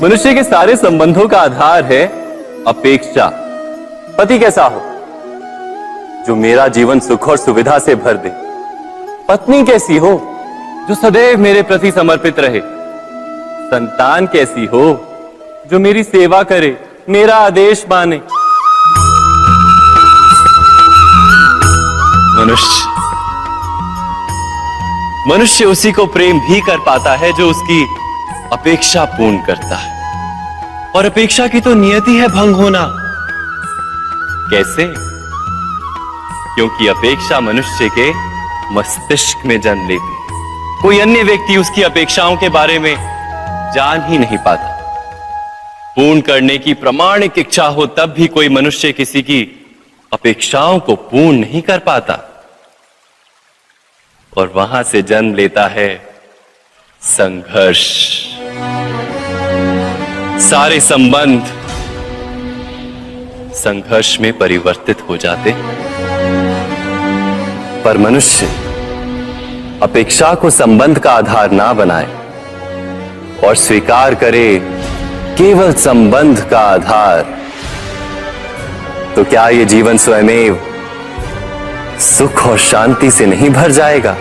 मनुष्य के सारे संबंधों का आधार है अपेक्षा। पति कैसा हो जो मेरा जीवन सुख और सुविधा से भर दे। पत्नी कैसी हो जो सदैव मेरे प्रति समर्पित रहे। संतान कैसी हो जो मेरी सेवा करे, मेरा आदेश माने। मनुष्य उसी को प्रेम भी कर पाता है जो उसकी अपेक्षा पूर्ण करता है, और अपेक्षा की तो नियति है भंग होना। कैसे? क्योंकि अपेक्षा मनुष्य के मस्तिष्क में जन्म लेती है। कोई अन्य व्यक्ति उसकी अपेक्षाओं के बारे में जान ही नहीं पाता। पूर्ण करने की प्रामाणिक इच्छा हो तब भी कोई मनुष्य किसी की अपेक्षाओं को पूर्ण नहीं कर पाता, और वहां से जन्म लेता है संघर्ष। सारे संबंध संघर्ष में परिवर्तित हो जाते। पर मनुष्य अपेक्षा को संबंध का आधार ना बनाए और स्वीकार करे केवल संबंध का आधार, तो क्या ये जीवन स्वयमेव सुख और शांति से नहीं भर जाएगा?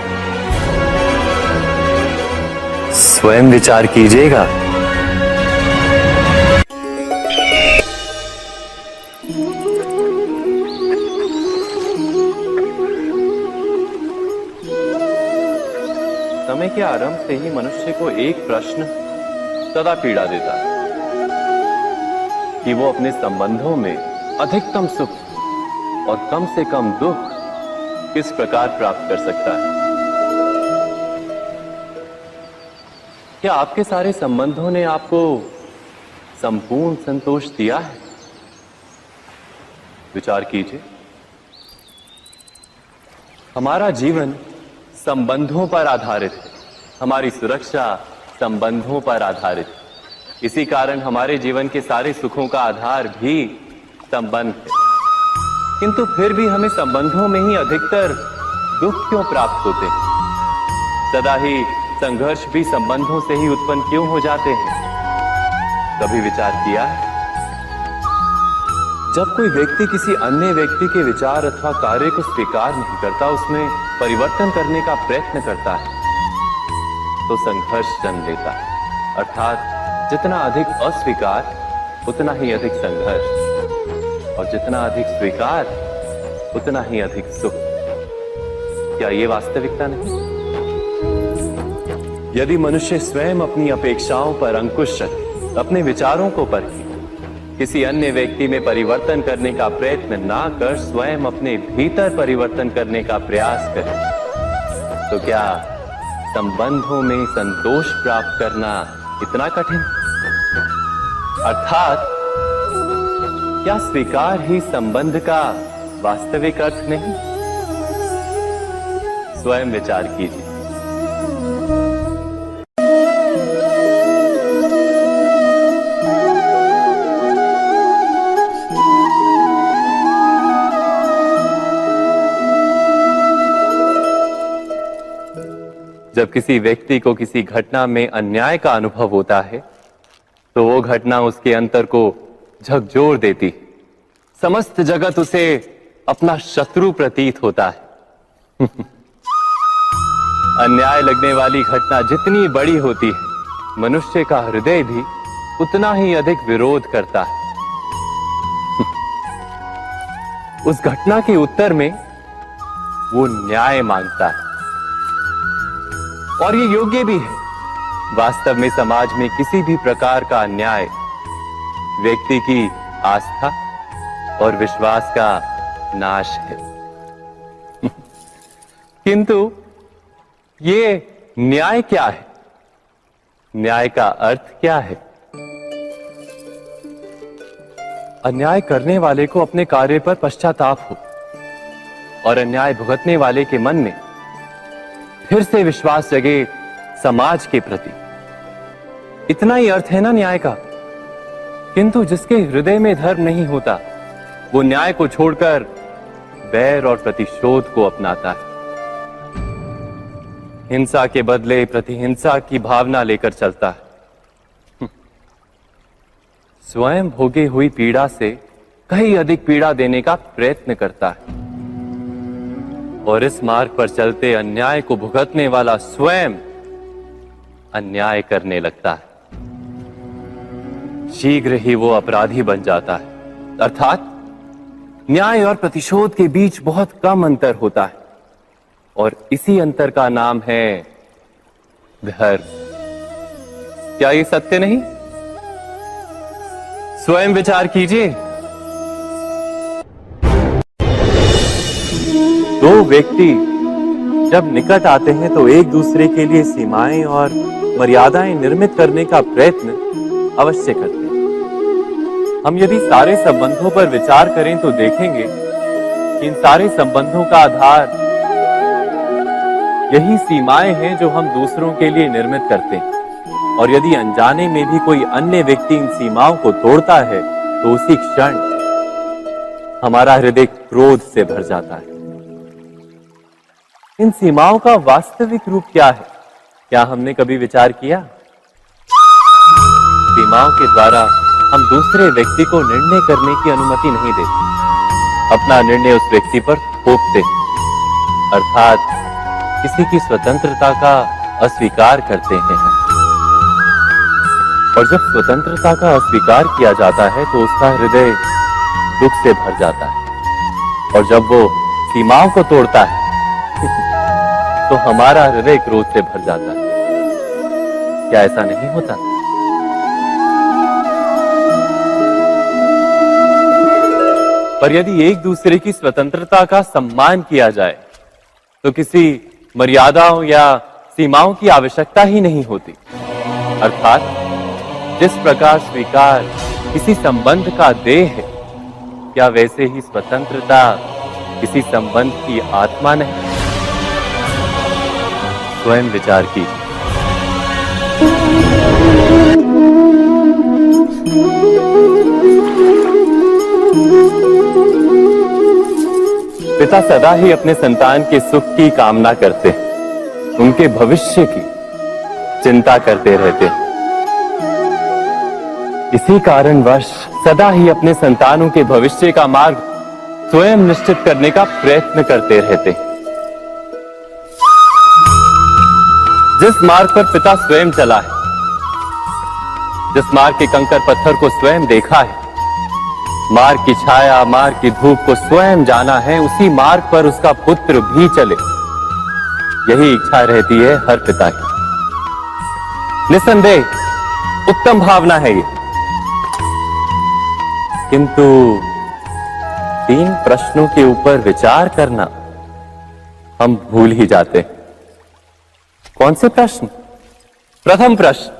स्वयं विचार कीजिएगा। समय के आरंभ से ही मनुष्य को एक प्रश्न सदा पीड़ा देता है कि वो अपने संबंधों में अधिकतम सुख और कम से कम दुख किस प्रकार प्राप्त कर सकता है। क्या आपके सारे संबंधों ने आपको संपूर्ण संतोष दिया है? विचार कीजिए। हमारा जीवन संबंधों पर आधारित है। हमारी सुरक्षा संबंधों पर आधारित है। इसी कारण हमारे जीवन के सारे सुखों का आधार भी संबंध है। किंतु फिर भी हमें संबंधों में ही अधिकतर दुख क्यों प्राप्त होते हैं? सदा ही संघर्ष भी संबंधों से ही उत्पन्न क्यों हो जाते हैं? कभी विचार किया है? जब कोई व्यक्ति किसी अन्य व्यक्ति के विचार अथवा कार्य को स्वीकार नहीं करता, उसमें परिवर्तन करने का प्रयत्न करता है, तो संघर्ष जन्म लेता है। अर्थात जितना अधिक अस्वीकार उतना ही अधिक संघर्ष, और जितना अधिक स्वीकार उतना ही अधिक सुख। क्या ये वास्तविकता नहीं? यदि मनुष्य स्वयं अपनी अपेक्षाओं पर अंकुश रखे, अपने विचारों को परखे, किसी अन्य व्यक्ति में परिवर्तन करने का प्रयत्न ना कर स्वयं अपने भीतर परिवर्तन करने का प्रयास करे, तो क्या संबंधों में संतोष प्राप्त करना इतना कठिन? अर्थात क्या स्वीकार ही संबंध का वास्तविक अर्थ नहीं? स्वयं विचार कीजिए। जब किसी व्यक्ति को किसी घटना में अन्याय का अनुभव होता है, तो वो घटना उसके अंतर को झकझोर देती। समस्त जगत उसे अपना शत्रु प्रतीत होता है। अन्याय लगने वाली घटना जितनी बड़ी होती है, मनुष्य का हृदय भी उतना ही अधिक विरोध करता है। उस घटना के उत्तर में वो न्याय मांगता है, और ये योग्य भी है। वास्तव में समाज में किसी भी प्रकार का अन्याय व्यक्ति की आस्था और विश्वास का नाश है। किंतु ये न्याय क्या है? न्याय का अर्थ क्या है? अन्याय करने वाले को अपने कार्य पर पश्चाताप हो, और अन्याय भुगतने वाले के मन में फिर से विश्वास जगे समाज के प्रति। इतना ही अर्थ है ना न्याय का। किंतु जिसके हृदय में धर्म नहीं होता, वो न्याय को छोड़कर बैर और प्रतिशोध को अपनाता है। हिंसा के बदले प्रतिहिंसा की भावना लेकर चलता है, स्वयं भोगी हुई पीड़ा से कहीं अधिक पीड़ा देने का प्रयत्न करता है और इस मार्ग पर चलते अन्याय को भुगतने वाला स्वयं अन्याय करने लगता है। शीघ्र ही वो अपराधी बन जाता है, अर्थात न्याय और प्रतिशोध के बीच बहुत कम अंतर होता है और इसी अंतर का नाम है धर्म। क्या ये सत्य नहीं? स्वयं विचार कीजिए। दो व्यक्ति जब निकट आते हैं तो एक दूसरे के लिए सीमाएं और मर्यादाएं निर्मित करने का प्रयत्न अवश्य करते हैं। हम यदि सारे संबंधों पर विचार करें तो देखेंगे कि इन सारे संबंधों का आधार यही सीमाएं हैं जो हम दूसरों के लिए निर्मित करते हैं और यदि अनजाने में भी कोई अन्य व्यक्ति इन सीमाओं को तोड़ता है तो उसी क्षण हमारा हृदय क्रोध से भर जाता है। इन सीमाओं का वास्तविक रूप क्या है? क्या हमने कभी विचार किया? सीमाओं के द्वारा हम दूसरे व्यक्ति को निर्णय करने की अनुमति नहीं देते, अपना निर्णय उस व्यक्ति पर थोपते, अर्थात किसी की स्वतंत्रता का अस्वीकार करते हैं। और जब स्वतंत्रता का अस्वीकार किया जाता है तो उसका हृदय दुख से भर जाता है और जब वो सीमाओं को तोड़ता है तो हमारा हृदय क्रोध से भर जाता है। क्या ऐसा नहीं होता? पर यदि एक दूसरे की स्वतंत्रता का सम्मान किया जाए तो किसी मर्यादाओं या सीमाओं की आवश्यकता ही नहीं होती। अर्थात जिस प्रकार स्वीकार किसी संबंध का देह है, क्या वैसे ही स्वतंत्रता किसी संबंध की आत्मा नहीं? स्वयं विचार की। पिता सदा ही अपने संतान के सुख की कामना करते हैं, उनके भविष्य की चिंता करते रहते हैं। इसी कारणवश सदा ही अपने संतानों के भविष्य का मार्ग स्वयं निश्चित करने का प्रयत्न करते रहते हैं। जिस मार्ग पर पिता स्वयं चला है, जिस मार्ग के कंकर पत्थर को स्वयं देखा है, मार्ग की छाया, मार्ग की धूप को स्वयं जाना है, उसी मार्ग पर उसका पुत्र भी चले, यही इच्छा रहती है हर पिता की। निसंदेह उत्तम भावना है ये, किंतु 3 प्रश्नों के ऊपर विचार करना हम भूल ही जाते हैं। कौन से प्रश्न? प्रथम प्रश्न,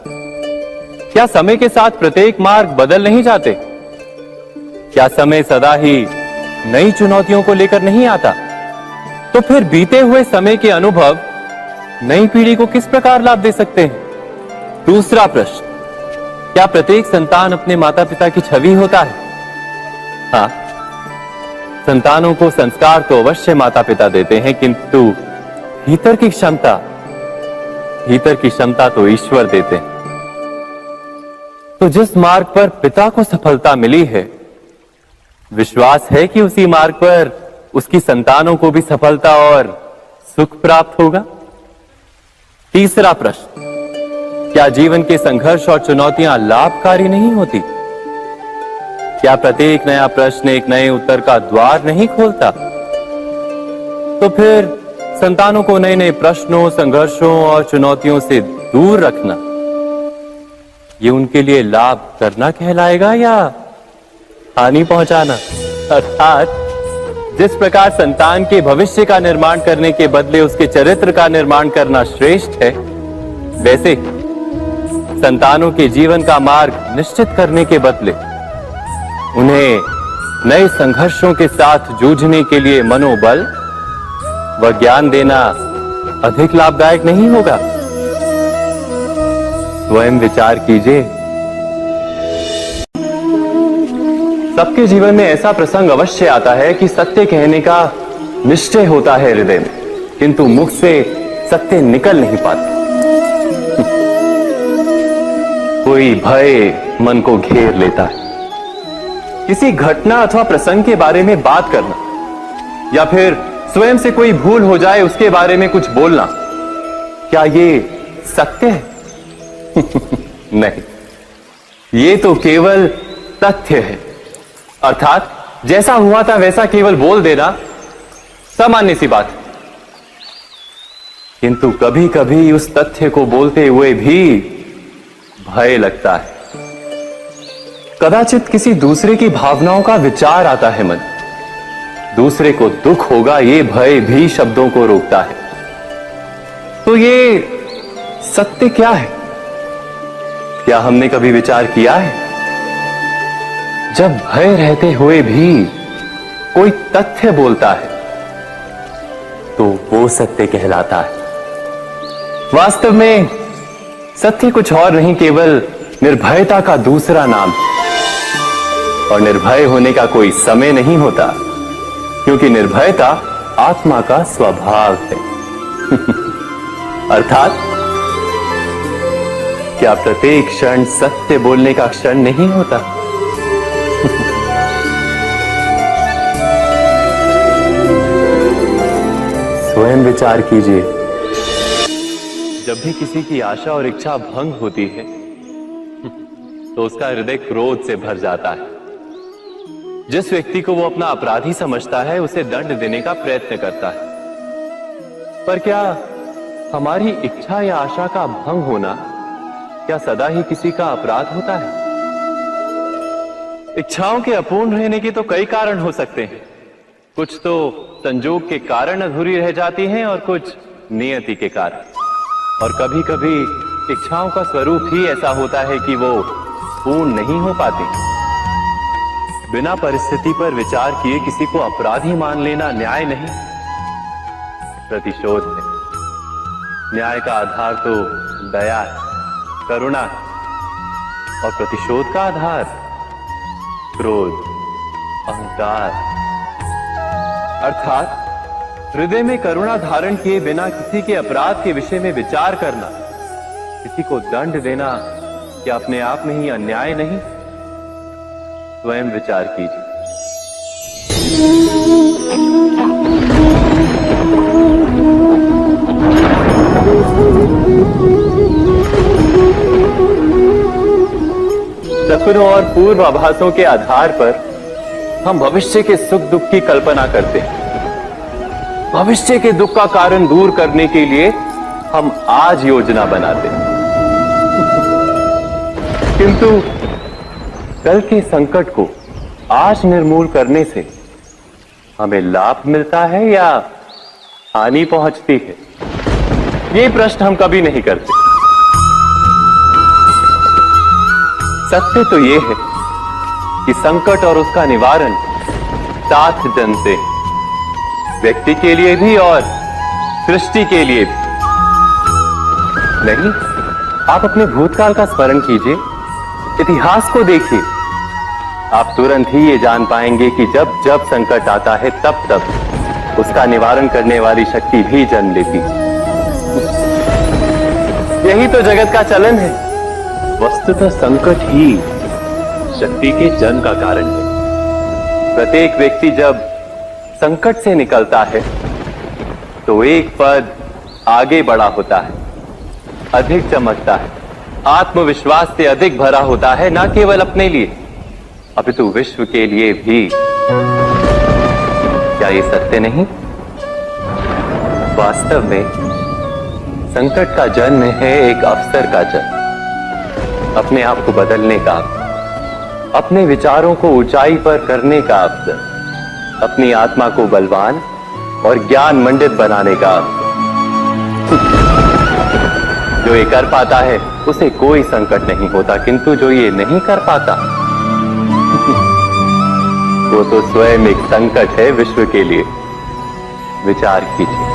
क्या समय के साथ प्रत्येक मार्ग बदल नहीं जाते? क्या समय सदा ही नई चुनौतियों को लेकर नहीं आता? तो फिर बीते हुए समय के अनुभव नई पीढ़ी को किस प्रकार लाभ दे सकते हैं? दूसरा प्रश्न, क्या प्रत्येक संतान अपने माता पिता की छवि होता है? हाँ, संतानों को संस्कार तो अवश्य माता पिता देते हैं, किंतु भीतर की क्षमता तो ईश्वर देते हैं। तो जिस मार्ग पर पिता को सफलता मिली है, विश्वास है कि उसी मार्ग पर उसकी संतानों को भी सफलता और सुख प्राप्त होगा। तीसरा प्रश्न, क्या जीवन के संघर्ष और चुनौतियां लाभकारी नहीं होती? क्या प्रत्येक नया प्रश्न एक नए उत्तर का द्वार नहीं खोलता? तो फिर संतानों को नए नए प्रश्नों, संघर्षों और चुनौतियों से दूर रखना, ये उनके लिए लाभ करना कहलाएगा या हानि पहुंचाना? अर्थात जिस प्रकार संतान के भविष्य का निर्माण करने के बदले उसके चरित्र का निर्माण करना श्रेष्ठ है, वैसे संतानों के जीवन का मार्ग निश्चित करने के बदले उन्हें नए संघर्षों के साथ जूझने के लिए मनोबल व ज्ञान देना अधिक लाभदायक नहीं होगा? स्वयं विचार कीजिए। सबके जीवन में ऐसा प्रसंग अवश्य आता है कि सत्य कहने का निश्चय होता है हृदय में, किंतु मुख से सत्य निकल नहीं पाता। कोई भय, मन को घेर लेता है। किसी घटना अथवा प्रसंग के बारे में बात करना या फिर स्वयं से कोई भूल हो जाए उसके बारे में कुछ बोलना, क्या ये सत्य है? नहीं, ये तो केवल तथ्य है। अर्थात जैसा हुआ था वैसा केवल बोल देना सामान्य सी बात है। किंतु कभी कभी उस तथ्य को बोलते हुए भी भय लगता है। कदाचित किसी दूसरे की भावनाओं का विचार आता है मन, दूसरे को दुख होगा ये भय भी शब्दों को रोकता है। तो ये सत्य क्या है? क्या हमने कभी विचार किया है? जब भय रहते हुए भी कोई तथ्य बोलता है तो वो सत्य कहलाता है। वास्तव में सत्य कुछ और नहीं, केवल निर्भयता का दूसरा नाम है। और निर्भय होने का कोई समय नहीं होता, क्योंकि निर्भयता आत्मा का स्वभाव है। अर्थात क्या प्रत्येक क्षण सत्य बोलने का क्षण नहीं होता? स्वयं विचार कीजिए। जब भी किसी की आशा और इच्छा भंग होती है तो उसका हृदय क्रोध से भर जाता है। जिस व्यक्ति को वो अपना अपराधी समझता है उसे दंड देने का प्रयत्न करता है। पर क्या हमारी इच्छा या आशा का भंग होना क्या सदा ही किसी का अपराध होता है? इच्छाओं के अपूर्ण रहने के तो कई कारण हो सकते हैं। कुछ तो संजोग के कारण अधूरी रह जाती हैं और कुछ नियति के कारण। और कभी कभी इच्छाओं का स्वरूप ही ऐसा होता है कि वो पूर्ण नहीं हो पाती। बिना परिस्थिति पर विचार किए किसी को अपराधी मान लेना न्याय नहीं, प्रतिशोध है। न्याय का आधार तो दया है, करुणा है, और प्रतिशोध का आधार क्रोध, अहंकार। अर्थात हृदय में करुणा धारण किए बिना किसी के अपराध के विषय में विचार करना, किसी को दंड देना, क्या अपने आप में ही अन्याय नहीं? स्वयं विचार कीजिए। सपनों और पूर्वाभासों के आधार पर हम भविष्य के सुख दुख की कल्पना करते हैं। भविष्य के दुख का कारण दूर करने के लिए हम आज योजना बनाते हैं। किंतु कल के संकट को आज निर्मूल करने से हमें लाभ मिलता है या हानि पहुंचती है? ये प्रश्न हम कभी नहीं करते। सत्य तो ये है कि संकट और उसका निवारण साथ जन से, व्यक्ति के लिए भी और सृष्टि के लिए भी। नहीं, आप अपने भूतकाल का स्मरण कीजिए, इतिहास को देखिए। आप तुरंत ही ये जान पाएंगे कि जब जब संकट आता है तब तब उसका निवारण करने वाली शक्ति भी जन्म लेती है। यही तो जगत का चलन है। वस्तुतः संकट ही शक्ति के जन्म का कारण है। प्रत्येक व्यक्ति जब संकट से निकलता है तो एक पद आगे बढ़ा होता है, अधिक चमकता है, आत्मविश्वास से अधिक भरा होता है, ना केवल अपने लिए अपितु विश्व के लिए भी। क्या ये सत्य नहीं? वास्तव में संकट का जन्म है एक अवसर का जन्म, अपने आप को बदलने का, अपने विचारों को ऊंचाई पर करने का अवसर, अपनी आत्मा को बलवान और ज्ञान मंडित बनाने का अवसर। जो ये कर पाता है उसे कोई संकट नहीं होता, किंतु जो ये नहीं कर पाता वो तो स्वयं एक संकट है विश्व के लिए। विचार कीजिए।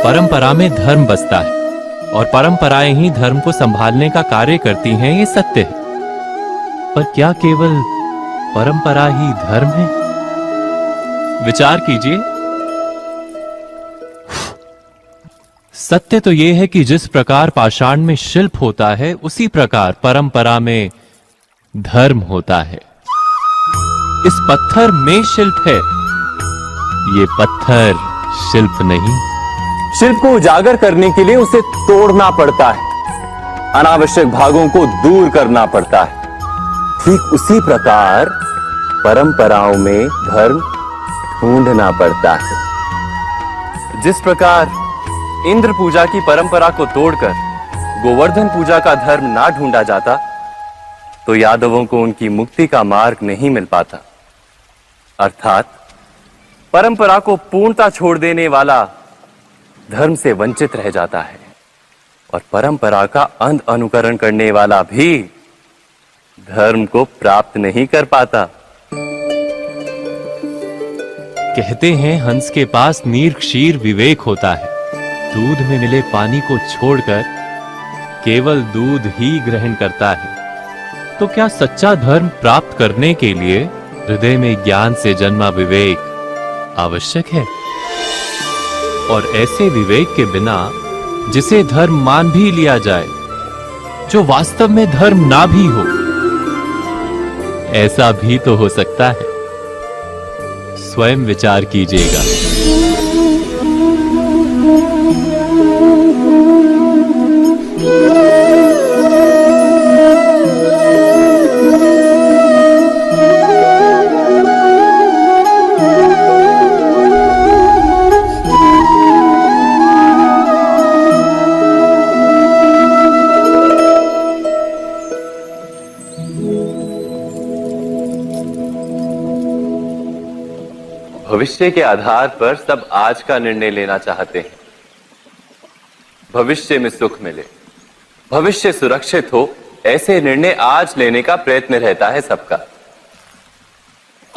परंपरा में धर्म बसता है और परंपराएं ही धर्म को संभालने का कार्य करती हैं, ये सत्य है। पर क्या केवल परंपरा ही धर्म है? विचार कीजिए। सत्य तो यह है कि जिस प्रकार पाषाण में शिल्प होता है, उसी प्रकार परंपरा में धर्म होता है। इस पत्थर में शिल्प है, ये पत्थर शिल्प नहीं। शिल्प को उजागर करने के लिए उसे तोड़ना पड़ता है, अनावश्यक भागों को दूर करना पड़ता है। ठीक उसी प्रकार परंपराओं में धर्म ढूंढना पड़ता है। जिस प्रकार इंद्र पूजा की परंपरा को तोड़कर गोवर्धन पूजा का धर्म ना ढूंढा जाता, तो यादवों को उनकी मुक्ति का मार्ग नहीं मिल पाता। अर्थात परंपरा को पूर्णता छोड़ देने वाला धर्म से वंचित रह जाता है, और परंपरा का अंध अनुकरण करने वाला भी धर्म को प्राप्त नहीं कर पाता। कहते हैं हंस के पास नीर क्षीर विवेक होता है। दूध में मिले पानी को छोड़कर केवल दूध ही ग्रहण करता है। तो क्या सच्चा धर्म प्राप्त करने के लिए हृदय में ज्ञान से जन्मा विवेक आवश्यक है? और ऐसे विवेक के बिना जिसे धर्म मान भी लिया जाए, जो वास्तव में धर्म ना भी हो, ऐसा भी तो हो सकता है। स्वयं विचार कीजिएगा। भविष्य के आधार पर सब आज का निर्णय लेना चाहते हैं। भविष्य में सुख मिले, भविष्य सुरक्षित हो, ऐसे निर्णय आज लेने का प्रयत्न रहता है सबका।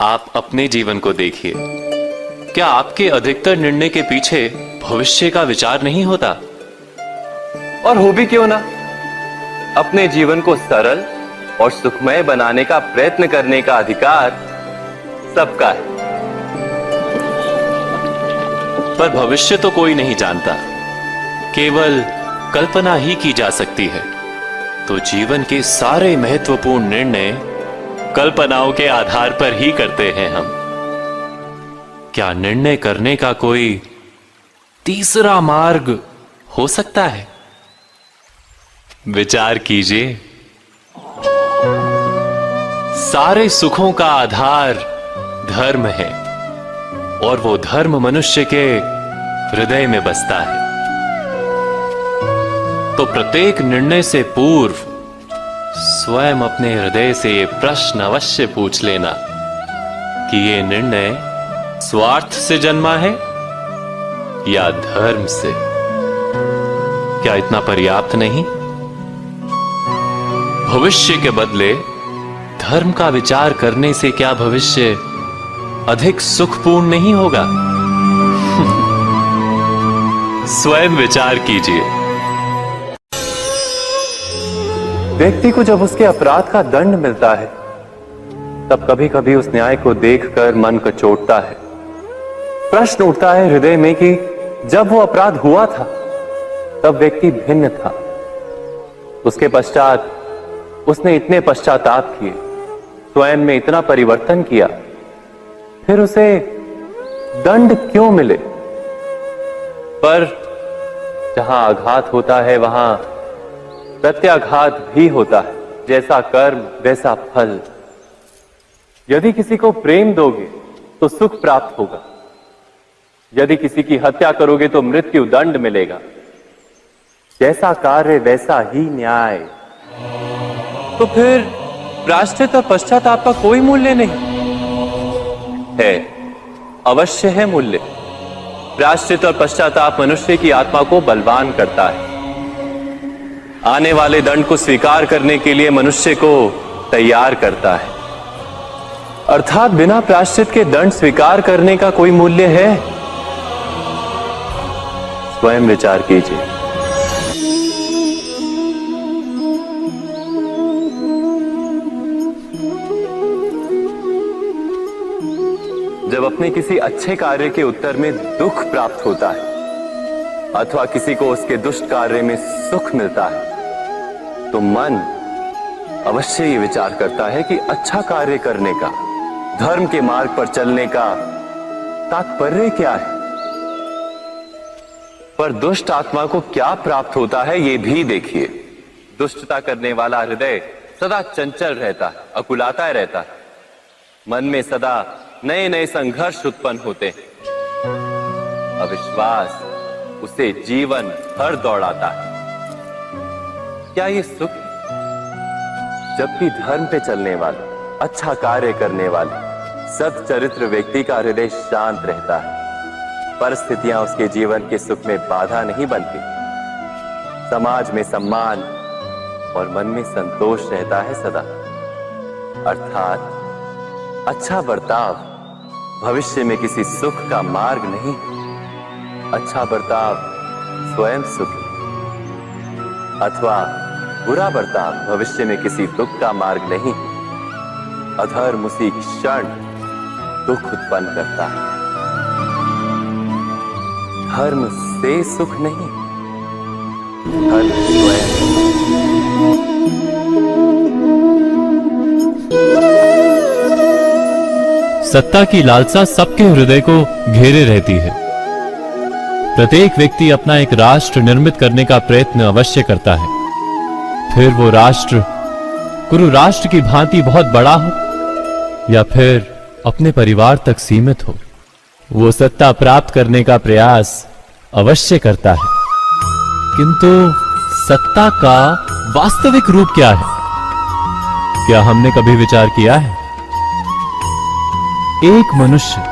आप अपने जीवन को देखिए, क्या आपके अधिकतर निर्णय के पीछे भविष्य का विचार नहीं होता? और हो भी क्यों ना, अपने जीवन को सरल और सुखमय बनाने का प्रयत्न करने का अधिकार सबका है। पर भविष्य तो कोई नहीं जानता, केवल कल्पना ही की जा सकती है। तो जीवन के सारे महत्वपूर्ण निर्णय कल्पनाओं के आधार पर ही करते हैं हम। क्या निर्णय करने का कोई तीसरा मार्ग हो सकता है? विचार कीजिए। सारे सुखों का आधार धर्म है, और वो धर्म मनुष्य के हृदय में बसता है। तो प्रत्येक निर्णय से पूर्व स्वयं अपने हृदय से ये प्रश्न अवश्य पूछ लेना कि ये निर्णय स्वार्थ से जन्मा है या धर्म से। क्या इतना पर्याप्त नहीं? भविष्य के बदले धर्म का विचार करने से क्या भविष्य अधिक सुखपूर्ण नहीं होगा? स्वयं विचार कीजिए। व्यक्ति को जब उसके अपराध का दंड मिलता है, तब कभी कभी उस न्याय को देखकर मन कचोटता है। प्रश्न उठता है हृदय में कि जब वो अपराध हुआ था, तब व्यक्ति भिन्न था। उसके पश्चात उसने इतने पश्चाताप किए, स्वयं में इतना परिवर्तन किया, फिर उसे दंड क्यों मिले? पर जहां आघात होता है, वहां प्रत्याघात भी होता है। जैसा कर्म वैसा फल। यदि किसी को प्रेम दोगे तो सुख प्राप्त होगा, यदि किसी की हत्या करोगे तो मृत्यु दंड मिलेगा। जैसा कार्य वैसा ही न्याय। तो फिर प्रायश्चित और पश्चाताप का कोई मूल्य नहीं है? अवश्य है मूल्य। प्रायश्चित और पश्चाताप मनुष्य की आत्मा को बलवान करता है। आने वाले दंड को स्वीकार करने के लिए मनुष्य को तैयार करता है। अर्थात बिना प्रायश्चित के दंड स्वीकार करने का कोई मूल्य है? स्वयं विचार कीजिए। जब अपने किसी अच्छे कार्य के उत्तर में दुख प्राप्त होता है, अथवा किसी को उसके दुष्ट कार्य में सुख मिलता है, तो मन अवश्य ये विचार करता है कि अच्छा कार्य करने का, धर्म के मार्ग पर चलने का तात्पर्य क्या है। पर दुष्ट आत्मा को क्या प्राप्त होता है ये भी देखिए। दुष्टता करने वाला हृदय सदा चंचल रहता है, अकुलाता रहता है। मन में सदा नए नए संघर्ष उत्पन्न होते हैं। अविश्वास उसे जीवन भर दौड़ाता है। क्या ये सुख है? जबकि धर्म पे चलने वाले, अच्छा कार्य करने वाले, सच्चरित्र व्यक्ति का हृदय शांत रहता है। परिस्थितियां उसके जीवन के सुख में बाधा नहीं बनती। समाज में सम्मान और मन में संतोष रहता है सदा। अर्थात अच्छा बर्ताव भविष्य में किसी सुख का मार्ग नहीं। अच्छा बर्ताव स्वयं सुख, अथवा बुरा बर्ताव भविष्य में किसी दुख का मार्ग नहीं। अधर्म उसी क्षण दुख उत्पन्न करता है। धर्म से सुख नहीं, धर्म स्वयं। सत्ता की लालसा सबके हृदय को घेरे रहती है। प्रत्येक व्यक्ति अपना एक राष्ट्र निर्मित करने का प्रयत्न अवश्य करता है। फिर वो राष्ट्र गुरु राष्ट्र की भांति बहुत बड़ा हो या फिर अपने परिवार तक सीमित हो, वो सत्ता प्राप्त करने का प्रयास अवश्य करता है। किंतु सत्ता का वास्तविक रूप क्या है? क्या हमने कभी विचार किया है? एक मनुष्य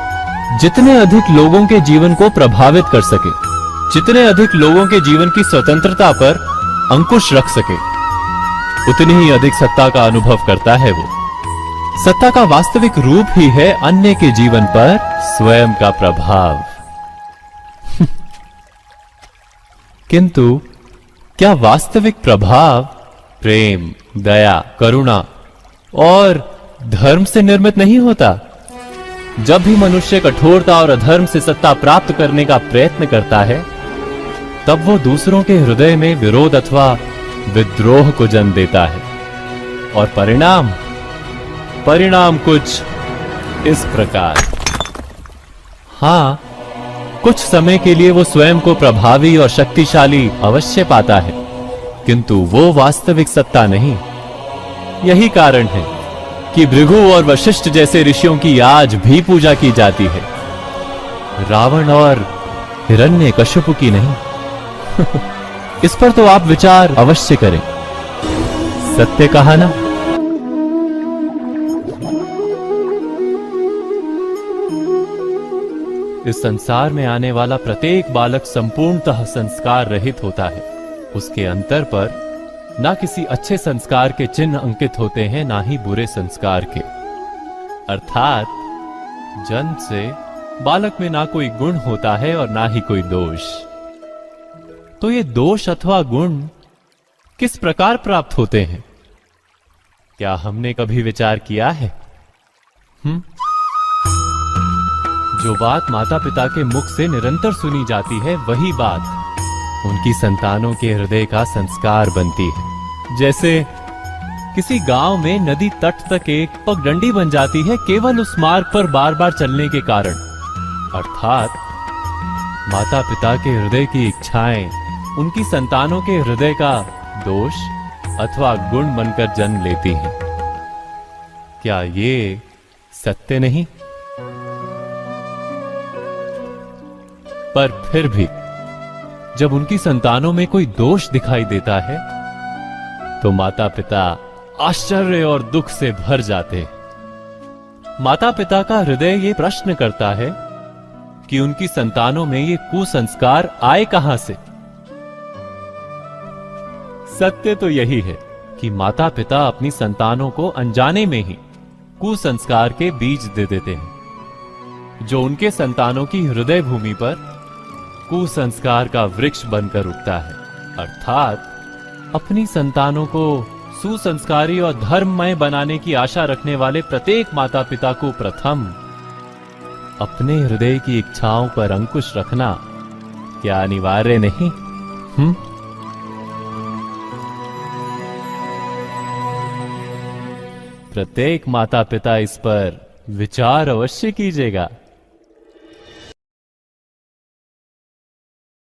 जितने अधिक लोगों के जीवन को प्रभावित कर सके, जितने अधिक लोगों के जीवन की स्वतंत्रता पर अंकुश रख सके, उतनी ही अधिक सत्ता का अनुभव करता है वो। सत्ता का वास्तविक रूप ही है अन्य के जीवन पर स्वयं का प्रभाव। किंतु क्या वास्तविक प्रभाव प्रेम, दया, करुणा और धर्म से निर्मित नहीं होता? जब भी मनुष्य कठोरता और अधर्म से सत्ता प्राप्त करने का प्रयत्न करता है, तब वो दूसरों के हृदय में विरोध अथवा विद्रोह को जन्म देता है। और परिणाम कुछ इस प्रकार। हाँ, कुछ समय के लिए वो स्वयं को प्रभावी और शक्तिशाली अवश्य पाता है, किंतु वो वास्तविक सत्ता नहीं। यही कारण है कि भृगु और वशिष्ठ जैसे ऋषियों की आज भी पूजा की जाती है, रावण और हिरण्यकश्यप की नहीं। इस पर तो आप विचार अवश्य करें। सत्य कहा ना? इस संसार में आने वाला प्रत्येक बालक संपूर्णतः संस्कार रहित होता है। उसके अंतर पर ना किसी अच्छे संस्कार के चिन्ह अंकित होते हैं, ना ही बुरे संस्कार के। अर्थात जन्म से बालक में ना कोई गुण होता है और ना ही कोई दोष। तो ये दोष अथवा गुण किस प्रकार प्राप्त होते हैं? क्या हमने कभी विचार किया है? जो बात माता पिता के मुख से निरंतर सुनी जाती है, वही बात उनकी संतानों के हृदय का संस्कार बनती है। जैसे किसी गांव में नदी तट तक एक पगडंडी बन जाती है केवल उस मार्ग पर बार बार चलने के कारण। अर्थात माता पिता के हृदय की इच्छाएं उनकी संतानों के हृदय का दोष अथवा गुण बनकर जन्म लेती हैं। क्या ये सत्य नहीं? पर फिर भी जब उनकी संतानों में कोई दोष दिखाई देता है, तो माता पिता आश्चर्य और दुख से भर जाते। माता पिता का हृदय ये प्रश्न करता है कि उनकी संतानों में ये कुसंस्कार आए कहां से। सत्य तो यही है कि माता पिता अपनी संतानों को अनजाने में ही कुसंस्कार के बीज दे देते हैं, जो उनके संतानों की हृदय भूमि पर कुसंस्कार का वृक्ष बनकर उगता है। अर्थात अपनी संतानों को सुसंस्कारी और धर्ममय बनाने की आशा रखने वाले प्रत्येक माता पिता को प्रथम अपने हृदय की इच्छाओं पर अंकुश रखना क्या अनिवार्य नहीं? प्रत्येक माता पिता इस पर विचार अवश्य कीजिएगा।